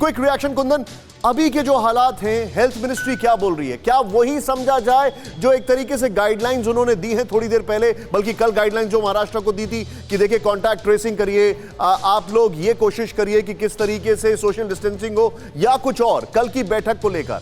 Quick reaction Kundan, अभी के जो हालात हैं हेल्थ मिनिस्ट्री क्या बोल रही है? क्या वही समझा जाए जो एक तरीके से गाइडलाइंस उन्होंने दी हैं थोड़ी देर पहले, बल्कि कल गाइडलाइंस जो महाराष्ट्र को दी थी कि देखिए कॉन्टैक्ट ट्रेसिंग करिए, आप लोग ये कोशिश करिए कि किस तरीके से सोशल डिस्टेंसिंग हो, या कुछ और कल की बैठक को लेकर?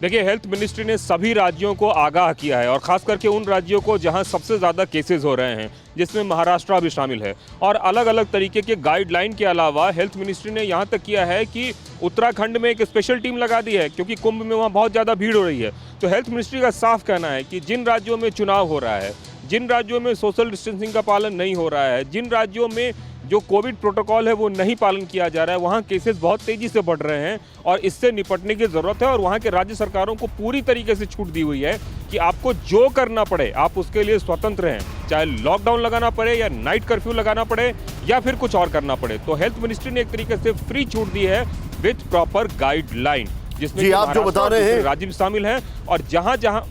देखिए, हेल्थ मिनिस्ट्री ने सभी राज्यों को आगाह किया है और खास करके उन राज्यों को जहां सबसे ज़्यादा केसेस हो रहे हैं, जिसमें महाराष्ट्र भी शामिल है। और अलग अलग तरीके के गाइडलाइन के अलावा हेल्थ मिनिस्ट्री ने यहां तक किया है कि उत्तराखंड में एक स्पेशल टीम लगा दी है, क्योंकि कुंभ में वहां बहुत ज़्यादा भीड़ हो रही है। तो हेल्थ मिनिस्ट्री का साफ कहना है कि जिन राज्यों में चुनाव हो रहा है, जिन राज्यों में सोशल डिस्टेंसिंग का पालन नहीं हो रहा है, जिन राज्यों में जो कोविड प्रोटोकॉल है वो नहीं पालन किया जा रहा है, वहाँ केसेस बहुत तेज़ी से बढ़ रहे हैं और इससे निपटने की ज़रूरत है। और वहाँ के राज्य सरकारों को पूरी तरीके से छूट दी हुई है कि आपको जो करना पड़े आप उसके लिए स्वतंत्र हैं, चाहे लॉकडाउन लगाना पड़े या नाइट कर्फ्यू लगाना पड़े या फिर कुछ और करना पड़े। तो हेल्थ मिनिस्ट्री ने एक तरीके से फ्री छूट दी है विथ प्रॉपर गाइडलाइन, जिसमें आप जो बता रहे हैं राज्य भी शामिल हैं। और जहाँ जहाँ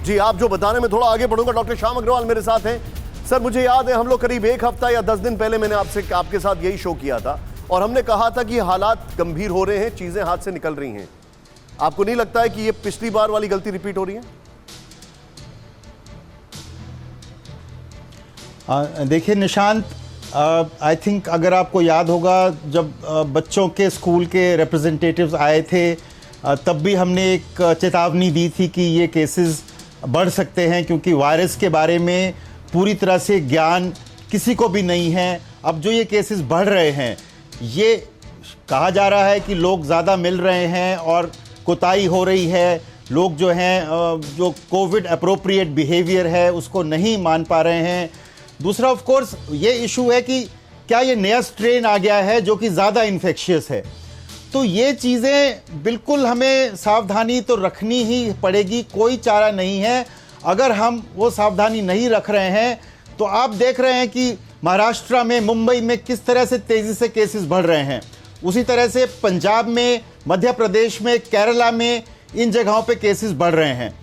जी आप जो बताने में थोड़ा आगे बढ़ूंगा, डॉक्टर श्याम अग्रवाल मेरे साथ हैं। सर, मुझे याद है हम लोग करीब एक हफ्ता या 10 दिन पहले मैंने आपके साथ यही शो किया था और हमने कहा था कि हालात गंभीर हो रहे हैं, चीजें हाथ से निकल रही हैं। आपको नहीं लगता है कि ये पिछली बार वाली गलती रिपीट हो रही है? देखिए निशांत, आई थिंक अगर आपको याद होगा जब बच्चों के स्कूल के रिप्रेजेंटेटिव्स आए थे, तब भी हमने एक चेतावनी दी थी कि ये केसेस बढ़ सकते हैं, क्योंकि वायरस के बारे में पूरी तरह से ज्ञान किसी को भी नहीं है। अब जो ये केसेस बढ़ रहे हैं, ये कहा जा रहा है कि लोग ज़्यादा मिल रहे हैं और कोताही हो रही है, लोग जो हैं जो कोविड अप्रोप्रिएट बिहेवियर है उसको नहीं मान पा रहे हैं। दूसरा ऑफ कोर्स ये इशू है कि क्या ये नया स्ट्रेन आ गया है जो कि ज़्यादा इन्फेक्शियस है। तो ये चीज़ें बिल्कुल हमें सावधानी तो रखनी ही पड़ेगी, कोई चारा नहीं है। अगर हम वो सावधानी नहीं रख रहे हैं तो आप देख रहे हैं कि महाराष्ट्र में, मुंबई में किस तरह से तेज़ी से केसेस बढ़ रहे हैं। उसी तरह से पंजाब में, मध्य प्रदेश में, केरला में, इन जगहों पे केसेस बढ़ रहे हैं।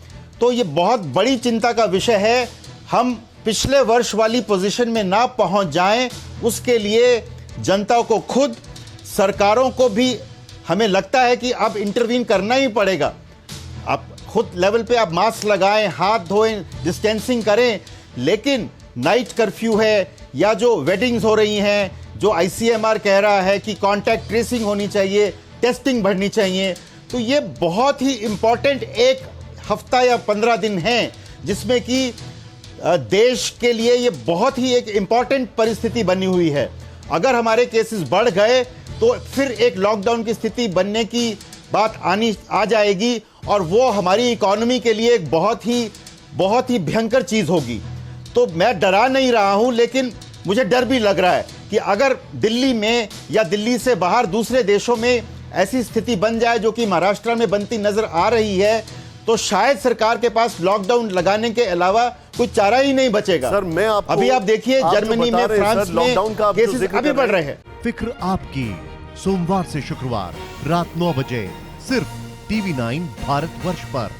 तो ये बहुत बड़ी चिंता का विषय है। हम पिछले वर्ष वाली पोजीशन में ना पहुंच जाएं, उसके लिए जनता को खुद, सरकारों को भी हमें लगता है कि अब इंटरवीन करना ही पड़ेगा। आप खुद लेवल पे आप मास्क लगाएं, हाथ धोएं, डिस्टेंसिंग करें, लेकिन नाइट कर्फ्यू है या जो वेडिंग्स हो रही हैं, जो आईसीएमआर कह रहा है कि कांटेक्ट ट्रेसिंग होनी चाहिए, टेस्टिंग बढ़नी चाहिए, तो ये बहुत ही इम्पॉर्टेंट एक हफ्ता या 15 दिन हैं जिसमें कि देश के लिए ये बहुत ही एक इम्पॉर्टेंट परिस्थिति बनी हुई है। अगर हमारे केसेस बढ़ गए तो फिर एक लॉकडाउन की स्थिति बनने की बात आ जाएगी और वो हमारी इकोनॉमी के लिए एक बहुत ही भयंकर चीज़ होगी। तो मैं डरा नहीं रहा हूँ, लेकिन मुझे डर भी लग रहा है कि अगर दिल्ली में या दिल्ली से बाहर दूसरे देशों में ऐसी स्थिति बन जाए जो कि महाराष्ट्र में बनती नज़र आ रही है, तो शायद सरकार के पास लॉकडाउन लगाने के अलावा कुछ चारा ही नहीं बचेगा। सर, मैं अभी आप देखिए जर्मनी में, फ्रांस में केसेस अभी बढ़ रहे हैं। फिक्र आपकी, सोमवार से शुक्रवार रात 9 बजे सिर्फ TV9 भारतवर्ष पर।